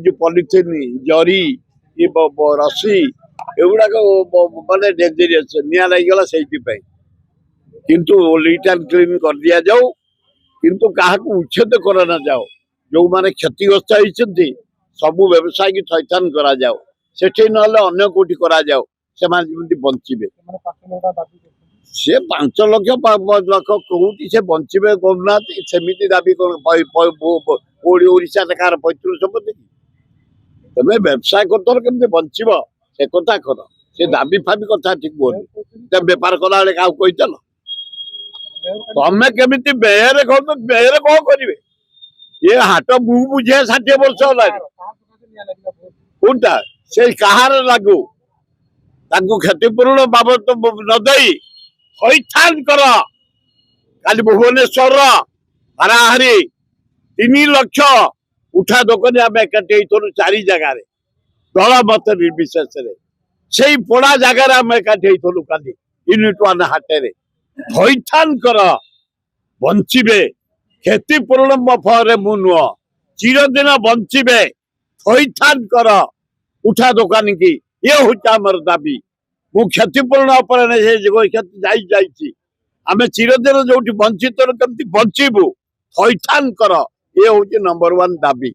जो पॉलिथिन जरी ये रस्सी एगुड़ाक मानने डेंजरियस निआ लगिगला से किंतु लीट एंड क्लीन कर दिया जाऊ किंतु क्या उच्छेद कर ना जाओ जो माने क्षतिग्रस्त होती सबू व्यवसाय की थैथान करा जाओ सेठी नहले अन्य कोठी करा जाओ से बंचे सी 5 लाख कौटी से बंचे करना सेमती दाबी ओडिशा कार पैतृक संपत्ति तमें व्यवसाय कर केमती बंचब से कथा कर से दाबी फाबी कथा ठीक बोली तुम बेपार कला क्या कहीचल तमें केमी बेहरे कह बेहरे कौन करेंगे ये हाट मु बुझे 60 वर्ष कौटा से कहार लागू क्षतिपूर्ण बाबद नदे हैथान कर काली भुवनेश्वर हाराहारी 3 लाख उठा दोकनी आम एकाठी 4 जगार दल मत निर्विशेष से पड़ा जगार आम एकाठी काली यूनिट 1 हाटे हैथान कर बंचे क्षतिपूर्ण मफरे मु नुह चिरदिन बंचे हैथान कर उठा दोकानी की ये हूँ आमर दाबी मु क्षतिपूर्ण क्षति आम चिरदिन जो वंचित कमी बंचबू हैथान कर ये हूँ नंबर 1 दाबी।